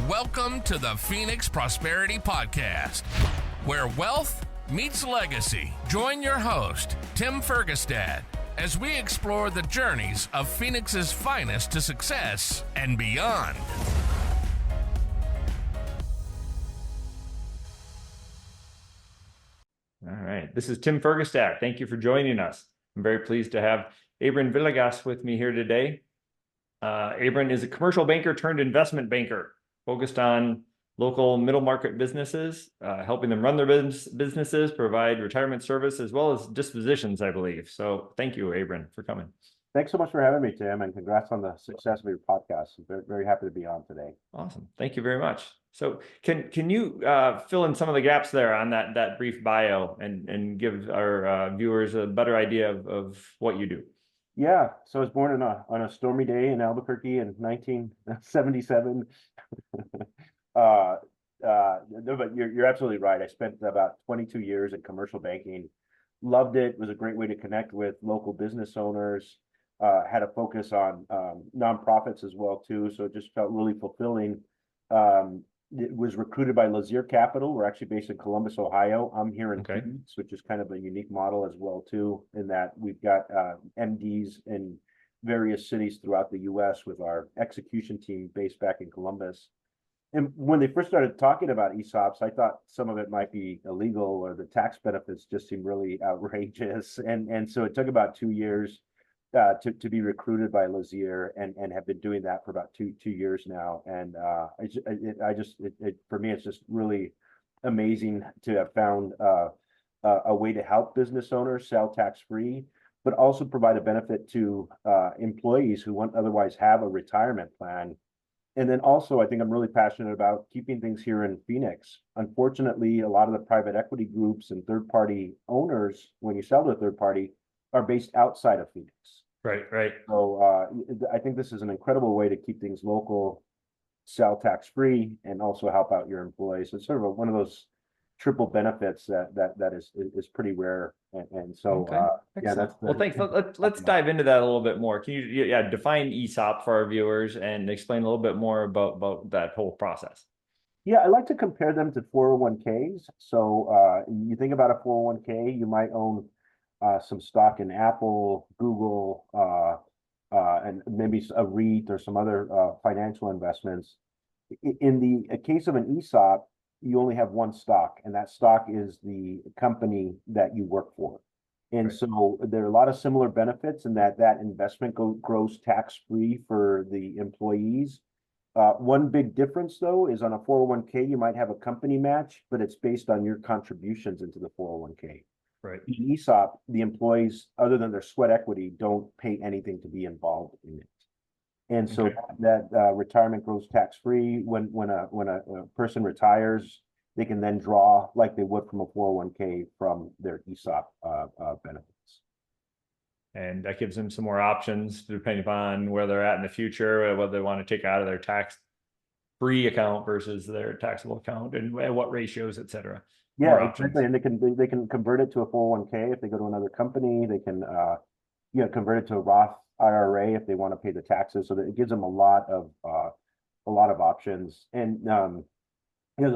Welcome to the Phoenix Prosperity Podcast, where wealth meets legacy. Join your host, Tim Fergestad, as we explore the journeys of Phoenix's finest to success and beyond. All right. This is Tim Fergestad. Thank you for joining us. I'm very pleased to have Abran Villegas with me here today. Abran is a commercial banker turned investment banker focused on local middle market businesses, helping them run their businesses, provide retirement service, as well as dispositions, I believe. So thank you, Abran, for coming. Thanks so much for having me, Tim, and congrats on the success of your podcast. I'm very, very happy to be on today. Awesome. Thank you very much. So can you fill in some of the gaps there on that brief bio and give our viewers a better idea of what you do? Yeah, so I was born on a stormy day in Albuquerque in 1977. No, but you're absolutely right. I spent about 22 years in commercial banking. Loved it. It was a great way to connect with local business owners. Had a focus on nonprofits as well too, so it just felt really fulfilling. It was recruited by Lazier Capital. We're actually based in Columbus, Ohio. I'm here in Phoenix, which is kind of a unique model as well too, in that we've got MDs in various cities throughout the U.S. with our execution team based back in Columbus. And when they first started talking about ESOPs, I thought some of it might be illegal or the tax benefits just seemed really outrageous. And so it took about 2 years to be recruited by Lazier and have been doing that for about two years now. And for me, it's just really amazing to have found a way to help business owners sell tax-free, but also provide a benefit to employees who won't otherwise have a retirement plan. And then also, I think I'm really passionate about keeping things here in Phoenix. Unfortunately, a lot of the private equity groups and third-party owners, when you sell to a third party, are based outside of Phoenix. Right. So I think this is an incredible way to keep things local, sell tax-free, and also help out your employees. So it's sort of one of those triple benefits that is pretty rare. And so yeah, that's well, thanks. Let's dive into that a little bit more. Can you define ESOP for our viewers and explain a little bit more about that whole process? Yeah, I like to compare them to 401ks. So you think about a 401k, you might own some stock in Apple, Google, and maybe a REIT or some other financial investments. In the case of an ESOP, you only have one stock, and that stock is the company that you work for. And so there are a lot of similar benefits in that investment grows tax-free for the employees. One big difference, though, is on a 401k, you might have a company match, but it's based on your contributions into the 401k. Right. In ESOP, the employees, other than their sweat equity, don't pay anything to be involved in it. And so that retirement grows tax-free. When a person retires, they can then draw like they would from a 401k from their ESOP benefits. And that gives them some more options depending upon where they're at in the future, whether they want to take out of their tax-free account versus their taxable account, and what ratios, et cetera. Yeah, exactly. And they can convert it to a 401k if they go to another company. They can convert it to a Roth IRA if they want to pay the taxes. So that it gives them a lot of options. And the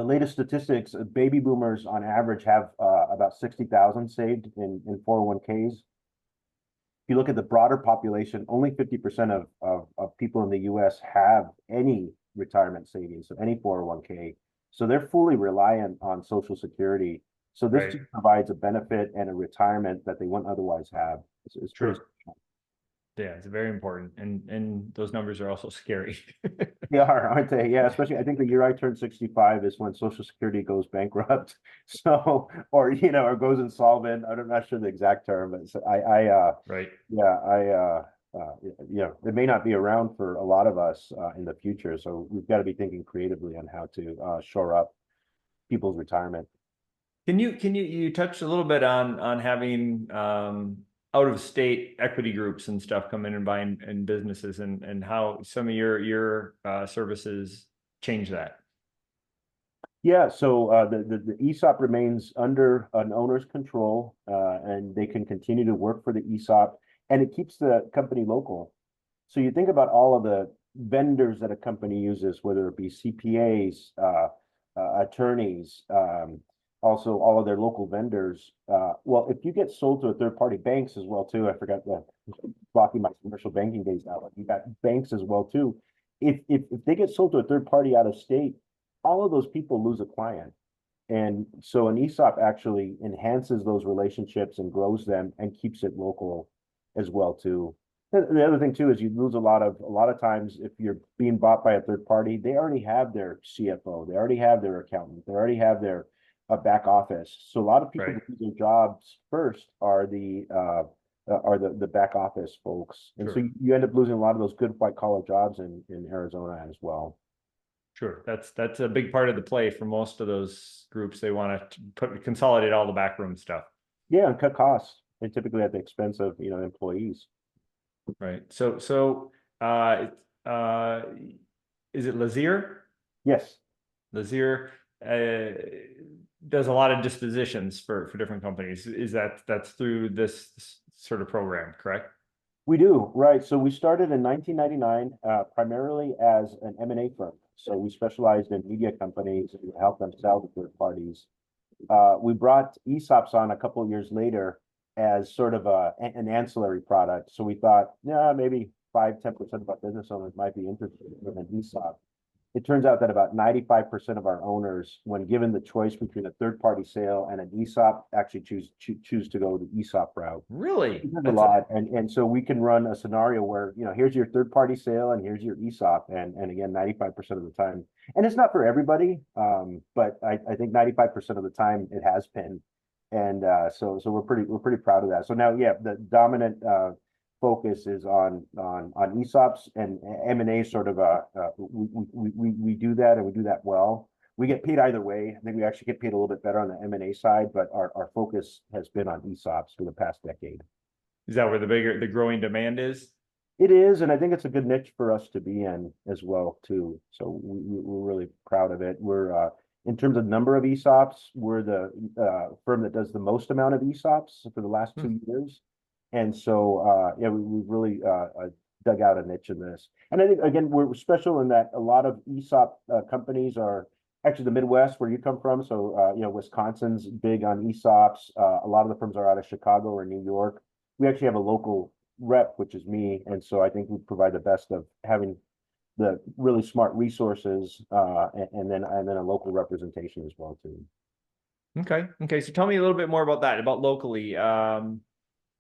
latest statistics, baby boomers on average have about 60,000 saved in 401ks. If you look at the broader population, only 50% of people in the U.S. have any retirement savings, so any 401k. So they're fully reliant on Social Security. So this just provides a benefit and a retirement that they wouldn't otherwise have. It's true. Yeah, it's very important. And those numbers are also scary. They are, aren't they? Yeah, especially I think the year I turned 65 is when Social Security goes bankrupt. So, or goes insolvent. I'm not sure the exact term, but it may not be around for a lot of us in the future. So we've got to be thinking creatively on how to shore up people's retirement. Can you touch a little bit on having out of state equity groups and stuff come in and buy in businesses and how some of your services change that? Yeah, so the ESOP remains under an owner's control, and they can continue to work for the ESOP, and it keeps the company local. So you think about all of the vendors that a company uses, whether it be CPAs, attorneys, also all of their local vendors. Well, if you get sold to a third party, banks as well too. I forgot the blocking my commercial banking days now. Like you got banks as well too. If they get sold to a third party out of state, all of those people lose a client. And so an ESOP actually enhances those relationships and grows them and keeps it local as well too. The other thing too is you lose a lot of times if you're being bought by a third party, they already have their CFO, they already have their accountant, they already have their back office. So a lot of people Right. that do their jobs first are the back office folks. And so Sure. you end up losing a lot of those good white collar jobs in Arizona as well. Sure. That's a big part of the play for most of those groups. They want to consolidate all the backroom stuff. Yeah, and cut costs, and typically at the expense of employees. Right. So is it Lazier? Yes. Lazier does a lot of dispositions for different companies. That's through this sort of program, correct? We do, right. So we started in 1999, primarily as an M&A firm. So we specialized in media companies and helped them sell to third parties. We brought ESOPs on a couple of years later as sort of an ancillary product. So we thought, yeah, maybe 5-10% of our business owners might be interested in an ESOP. It turns out that about 95% of our owners, when given the choice between a third-party sale and an ESOP, actually choose to go the ESOP route. Really? There's a lot, and so we can run a scenario where here's your third-party sale and here's your ESOP, and again 95% of the time, and it's not for everybody, but I think 95% of the time it has been, and so we're pretty proud of that. So now, yeah, the dominant focus is on ESOPs, and M&A sort of we do that, and we do that well. We get paid either way. I think we actually get paid a little bit better on the M&A side, but our focus has been on ESOPs for the past decade. Is that where the growing demand is? It is, and I think it's a good niche for us to be in as well too. So we're really proud of it. We're in terms of number of ESOPs, we're the firm that does the most amount of ESOPs for the last 2 years. And so, yeah, we've really dug out a niche in this. And I think, again, we're special in that a lot of ESOP companies are actually the Midwest, where you come from. So, Wisconsin's big on ESOPs. A lot of the firms are out of Chicago or New York. We actually have a local rep, which is me. And so I think we provide the best of having the really smart resources and then a local representation as well, too. Okay. So tell me a little bit more about that, about locally.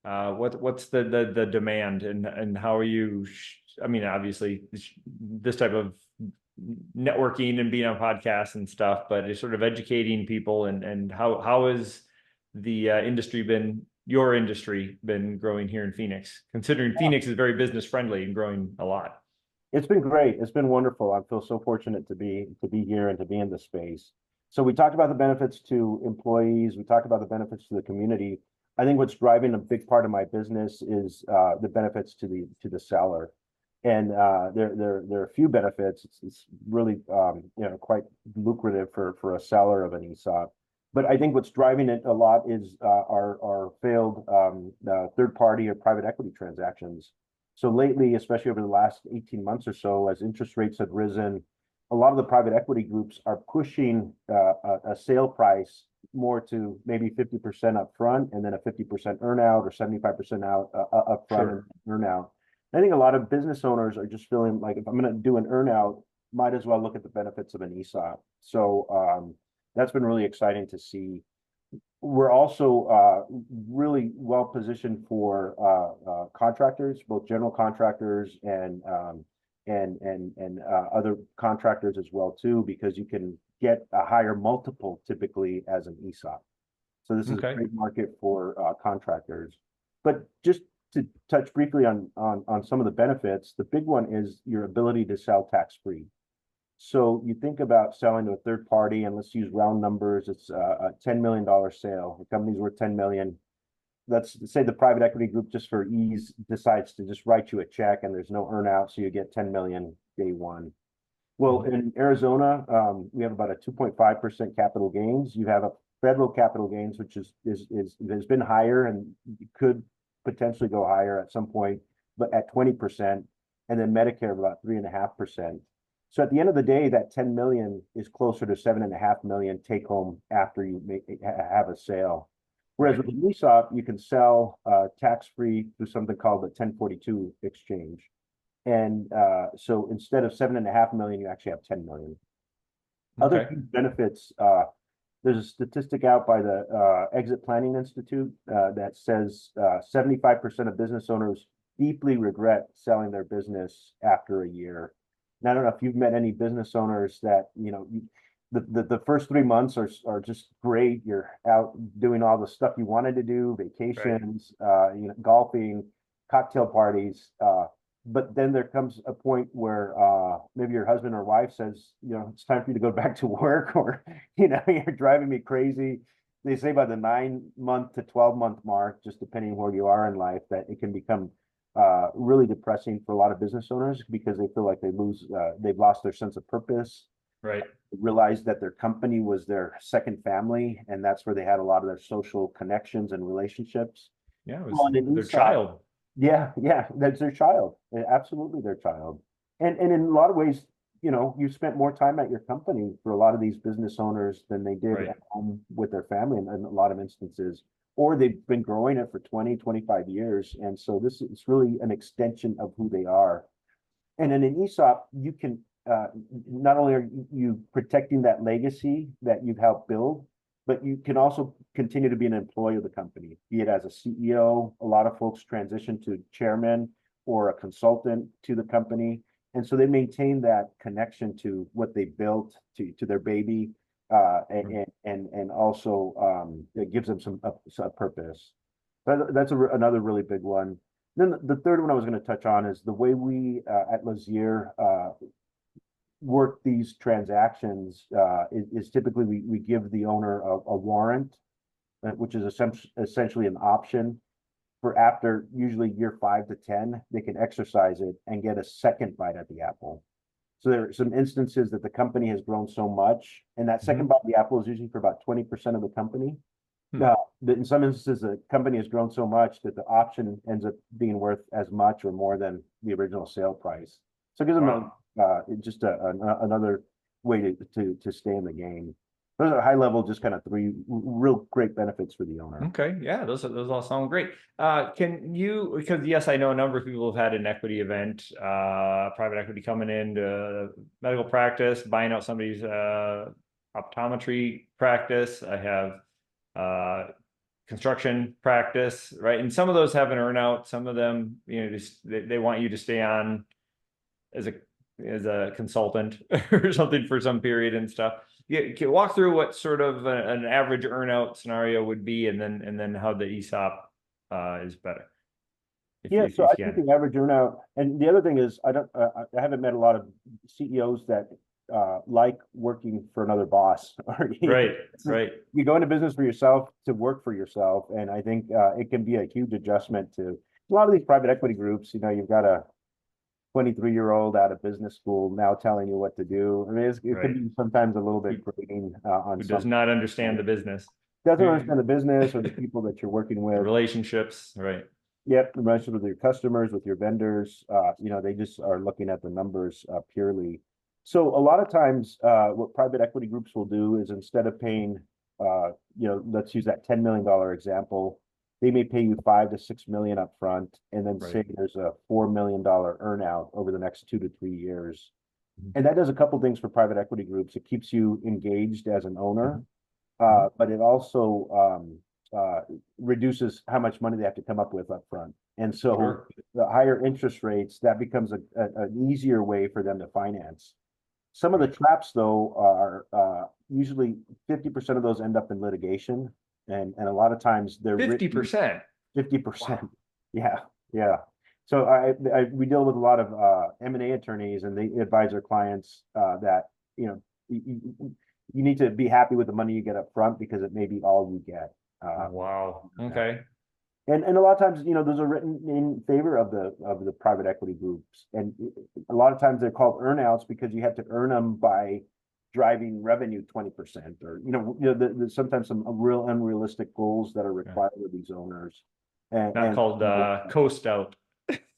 What's the demand and how are you? I mean, obviously, this type of networking and being on podcasts and stuff, but it's sort of educating people and how has the your industry been growing here in Phoenix, considering Phoenix is very business friendly and growing a lot. It's been great. It's been wonderful. I feel so fortunate to be here and to be in this space. So we talked about the benefits to employees. We talked about the benefits to the community. I think what's driving a big part of my business is the benefits to the seller, and there are a few benefits. It's really quite lucrative for a seller of an ESOP. But I think what's driving it a lot is our failed third party or private equity transactions. So lately, especially over the last 18 months or so, as interest rates have risen, a lot of the private equity groups are pushing a sale price more to maybe 50% up front and then a 50% earnout or 75% out up front and earnout. I think a lot of business owners are just feeling like, if I'm going to do an earnout, might as well look at the benefits of an ESOP. So that's been really exciting to see. We're also really well positioned for contractors, both general contractors and other contractors as well too, because you can get a higher multiple typically as an ESOP. So this is a great market for contractors. But just to touch briefly on some of the benefits, the big one is your ability to sell tax-free. So you think about selling to a third party, and let's use round numbers. It's a $10 million sale. The company's worth $10 million. Let's say the private equity group, just for ease, decides to just write you a check and there's no earnout, so you get 10 million day one. Well, in Arizona, we have about a 2.5% capital gains. You have a federal capital gains, which has been higher and could potentially go higher at some point, but at 20%. and then Medicare of about 3.5%. So at the end of the day, that 10 million is closer to 7.5 million take home after you have a sale. Whereas with an ESOP, you can sell tax-free through something called the 1042 exchange. And so instead of 7.5 million, you actually have 10 million. Other benefits, there's a statistic out by the Exit Planning Institute that says 75% of business owners deeply regret selling their business after a year. And I don't know if you've met any business owners that, the first 3 months are just great. You're out doing all the stuff you wanted to do, vacations, golfing, cocktail parties. But then there comes a point where maybe your husband or wife says, it's time for you to go back to work, or, you're driving me crazy. They say by the 9-month to 12-month mark, just depending where you are in life, that it can become really depressing for a lot of business owners because they feel like they've lost their sense of purpose. Right. They realize that their company was their second family, and that's where they had a lot of their social connections and relationships. Yeah, it was their child. Yeah, that's their child. Absolutely their child. And in a lot of ways, you spent more time at your company for a lot of these business owners than they did at home with their family in a lot of instances. Or they've been growing it for 20, 25 years. And so this is really an extension of who they are. And in an ESOP, you can, not only are you protecting that legacy that you've helped build, but you can also continue to be an employee of the company, be it as a CEO. A lot of folks transition to chairman or a consultant to the company. And so they maintain that connection to what they built, to their baby, and also it gives them some purpose. That's another really big one. Then the third one I was going to touch on is the way we at Lazier work these transactions is typically we give the owner a warrant, which is essentially an option for after usually year 5 to 10, they can exercise it and get a second bite at the apple. So there are some instances that the company has grown so much, and that second bite of the apple is usually for about 20% of the company. But in some instances, the company has grown so much that the option ends up being worth as much or more than the original sale price. So it gives them just another way to stay in the game. Those are high level, just kind of 3 real great benefits for the owner. Okay, yeah, those all sound great. Can you, because yes, I know a number of people have had an equity event, private equity coming into medical practice, buying out somebody's optometry practice. I have construction practice, right? And some of those have an earnout. Some of them, they want you to stay on as a consultant or something for some period and stuff. Yeah, can you walk through what sort of an average earnout scenario would be, and then how the ESOP is better? So I think the average earnout, and the other thing is I haven't met a lot of CEOs that like working for another boss. Right. You go into business for yourself to work for yourself, and I think it can be a huge adjustment to a lot of these private equity groups. You've got a 23-year-old out of business school now telling you what to do. I mean, it can be sometimes a little bit grating on who does not understand the business. Doesn't understand the business or the people that you're working with. The relationships, right? Yep, the relationship with your customers, with your vendors. They just are looking at the numbers purely. So a lot of times, what private equity groups will do is instead of paying, let's use that $10 million example. They may pay you $5 to $6 million up front, and then say there's a $4 million earnout over the next 2 to 3 years. And that does a couple things for private equity groups. It keeps you engaged as an owner, but it also reduces how much money they have to come up with up front. And so the higher interest rates, that becomes an easier way for them to finance. Some of the traps, though, are usually 50% of those end up in litigation. And a lot of times they're 50%. 50%. Yeah. So we deal with a lot of M&A attorneys, and they advise their clients that you need to be happy with the money you get up front because it may be all you get. Wow. Okay. And a lot of times, those are written in favor of the private equity groups, and a lot of times they're called earnouts because you have to earn them by driving revenue 20%, or there's sometimes some real unrealistic goals that are required of these owners. Not called coast out.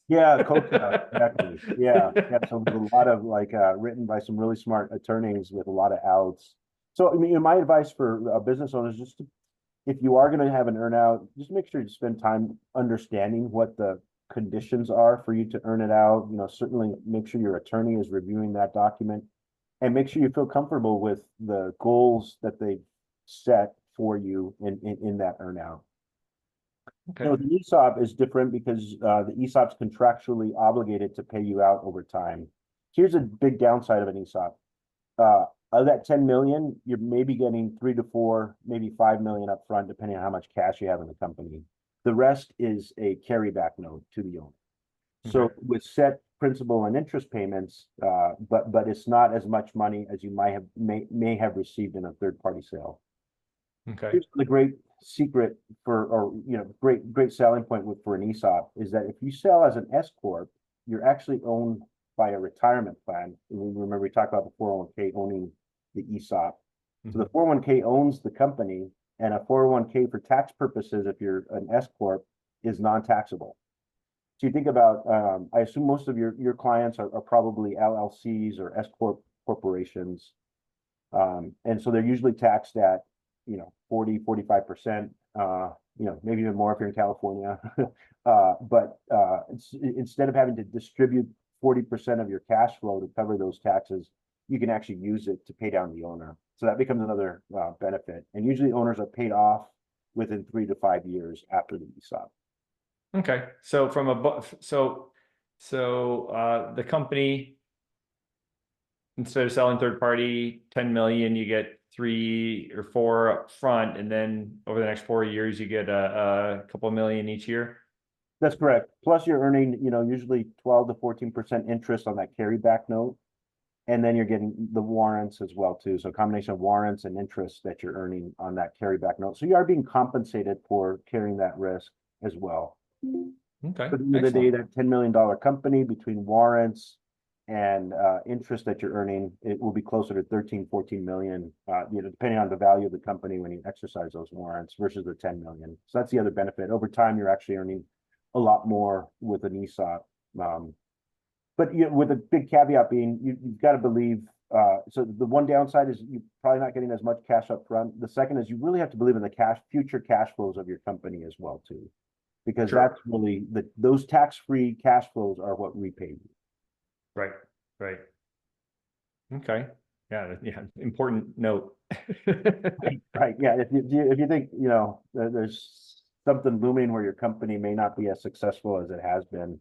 Yeah, coach, exactly. Yeah, yeah. So there's a lot of like written by some really smart attorneys with a lot of outs. So I mean, my advice for business owners, just to, if you are going to have an earnout, just make sure you spend time understanding what the conditions are for you to earn it out. You know, certainly make sure your attorney is reviewing that document, and make sure you feel comfortable with the goals that they set for you in that earnout. Okay. No, the ESOP is different because the ESOP's contractually obligated to pay you out over time. Here's a big downside of an ESOP. Of that 10 million, you're maybe getting 3 to 4, maybe 5 million up front, depending on how much cash you have in the company. The rest is a carryback note to the owner. So Okay. with set principal and interest payments, but it's not as much money as you may have received in a third party sale. Okay. Here's the great secret for, or great selling point for an ESOP is that if you sell as an S corp, you're actually owned by a retirement plan. And remember we talked about the 401k owning the ESOP. So the 401k owns the company, and a 401k for tax purposes, if you're an S corp, is non-taxable. So you think about, I assume most of your clients are probably LLCs or S corp corporations. And so they're usually taxed at 40, 45%, maybe even more if you're in California. But instead of having to distribute 40% of your cash flow to cover those taxes, you can actually use it to pay down the owner. So that becomes another benefit. And usually owners are paid off within 3 to 5 years after the ESOP. Okay. So from the company, instead of selling third party 10 million, you get 3 or 4 up front, and then over the next 4 years you get a couple million each year. That's correct. Plus you're earning, usually 12 to 14% interest on that carryback note. And then you're getting the warrants as well too. So a combination of warrants and interest that you're earning on that carryback note. So you are being compensated for carrying that risk as well. Okay. But at the end of the day, that $10 million company, between warrants and interest that you're earning, it will be closer to 13, 14 million, depending on the value of the company when you exercise those warrants versus the 10 million. So that's the other benefit. Over time, you're actually earning a lot more with an ESOP. But with a big caveat being, you've got to believe. So the one downside is you're probably not getting as much cash up front. The second is you really have to believe in the future cash flows of your company as well too, because that's really those tax-free cash flows are what repay you. Right. Right. Okay. Yeah. Important note. Right. Yeah. If you think there's something looming where your company may not be as successful as it has been,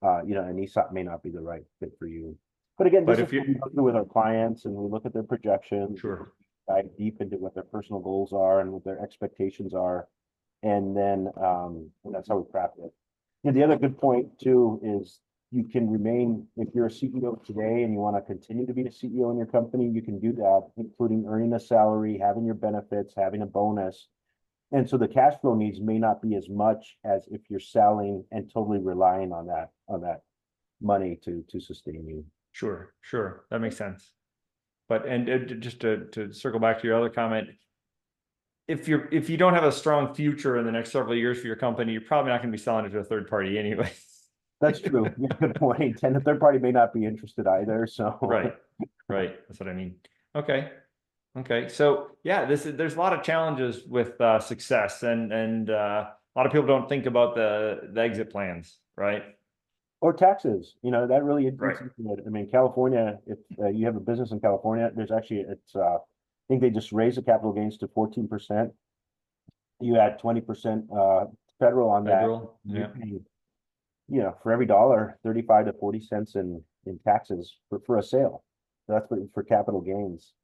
an ESOP may not be the right fit for you. But again, this is what we go through with our clients, and we look at their projections, dive deep into what their personal goals are and what their expectations are, and then that's how we craft it. The other good point too is you can remain, if you're a CEO today and you want to continue to be a CEO in your company, you can do that, including earning a salary, having your benefits, having a bonus. And so the cash flow needs may not be as much as if you're selling and totally relying on that money to sustain you. Sure. That makes sense. But just to circle back to your other comment, if you don't have a strong future in the next several years for your company, you're probably not going to be selling it to a third party anyway. That's true. Good point. And the third party may not be interested either. So right. That's what I mean. Okay. So yeah, there's a lot of challenges with success, and a lot of people don't think about the exit plans, right? Or taxes. That really is. Right. I mean, California. If you have a business in California, there's actually I think they just raised the capital gains to 14%. You add 20% federal on that. Yeah. For every dollar, 35 to 40 cents in taxes for a sale. So that's for capital gains.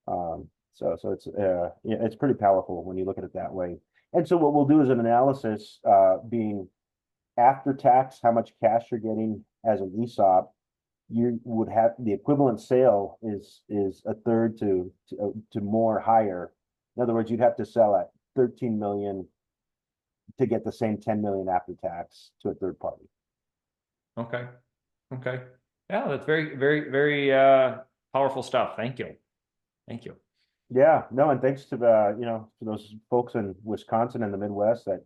So it's pretty powerful when you look at it that way. And so what we'll do is an analysis being after tax, how much cash you're getting as an ESOP. You would have the equivalent sale is a third to more higher. In other words, you'd have to sell at 13 million to get the same 10 million after tax to a third party. Okay. Yeah, that's very, very, very powerful stuff. Thank you. Yeah, no, and thanks to to those folks in Wisconsin and the Midwest that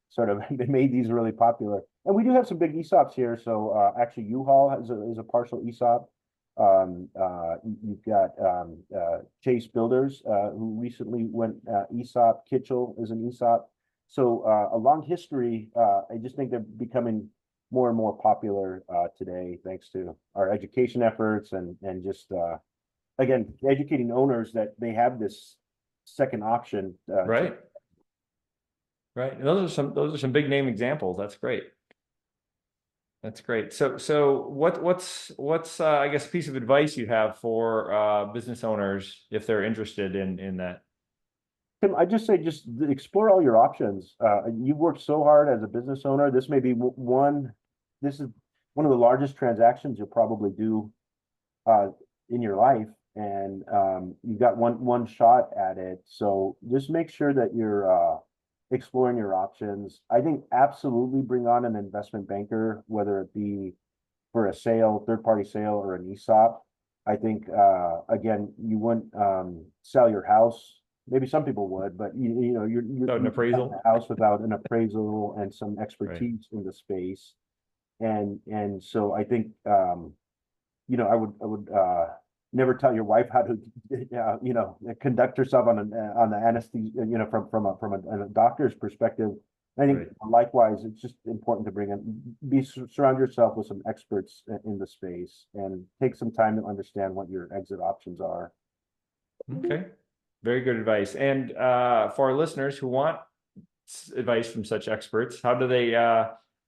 sort of made these really popular. And we do have some big ESOPs here. So actually, U-Haul is a partial ESOP. You've got Chase Builders who recently went ESOP. Kitchell is an ESOP. So a long history. I just think they're becoming more and more popular today, thanks to our education efforts and just again educating owners that they have this second option. Right. Right. And those are some big name examples. That's great. That's great. So what's I guess a piece of advice you have for business owners if they're interested in that? Tim, I just say just explore all your options. You've worked so hard as a business owner. This may be this is one of the largest transactions you'll probably do in your life, and you've got one shot at it. So just make sure that you're exploring your options. I think absolutely bring on an investment banker, whether it be for a sale, third-party sale, or an ESOP. I think again, you wouldn't sell your house. Maybe some people would, but you're an appraisal house without an appraisal and some expertise in the space. And so I think I would never tell your wife how to conduct herself on the anesthesia, from a doctor's perspective. I think likewise, it's just important to surround yourself with some experts in the space and take some time to understand what your exit options are. Okay, very good advice. And for our listeners who want advice from such experts, how do they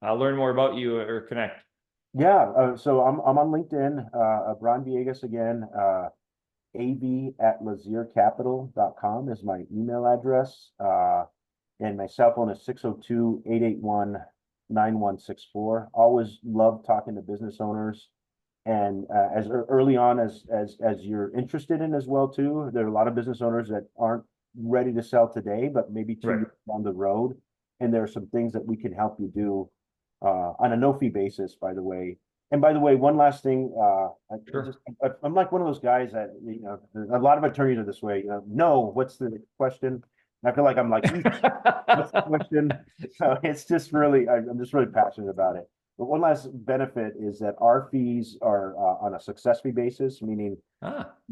learn more about you or connect? Yeah, so I'm on LinkedIn, Abran Villegas again, ab@laziercapital.com is my email address. And my cell phone is 602-881-9164. Always love talking to business owners. And as early on as you're interested in as well too, there are a lot of business owners that aren't ready to sell today, but maybe 2 years down the road. And there are some things that we can help you do on a no-fee basis, by the way. And by the way, one last thing, I'm like one of those guys that, a lot of attorneys are this way, no, what's the question? And I feel like I'm like, what's the question? So it's just really, I'm just really passionate about it. But one last benefit is that our fees are on a success fee basis, meaning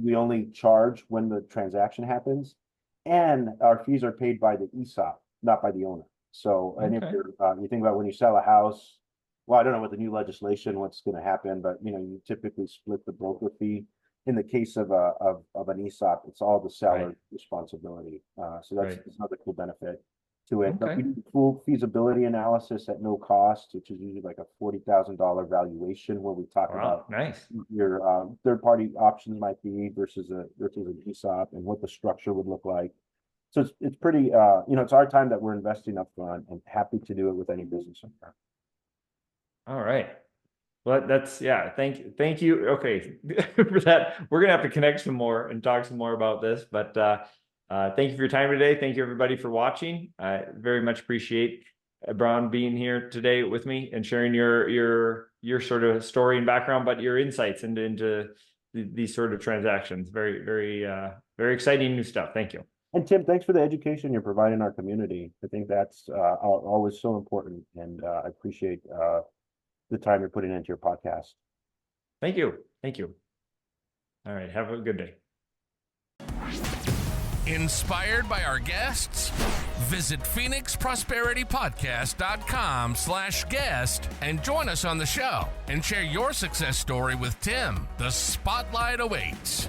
we only charge when the transaction happens, and our fees are paid by the ESOP, not by the owner. So, and if you think about when you sell a house, well, I don't know what the new legislation, what's going to happen, but you typically split the broker fee. In the case of an ESOP, it's all the seller's responsibility. So that's another cool benefit to it. But we do full feasibility analysis at no cost, which is usually like a $40,000 valuation, where we talk about your third-party options might be versus an ESOP and what the structure would look like. So it's pretty, it's our time that we're investing up front, and happy to do it with any business owner. All right. Well, thank you. Okay. For that, we're going to have to connect some more and talk some more about this, but thank you for your time today. Thank you everybody for watching. I very much appreciate Abran being here today with me and sharing your sort of story and background, but your insights into these sort of transactions. Very, very, very exciting new stuff. Thank you. And Tim, thanks for the education you're providing our community. I think that's always so important, and I appreciate the time you're putting into your podcast. Thank you. Thank you. All right. Have a good day. Inspired by our guests? Visit PhoenixProsperityPodcast.com/guest and join us on the show and share your success story with Tim. The spotlight awaits.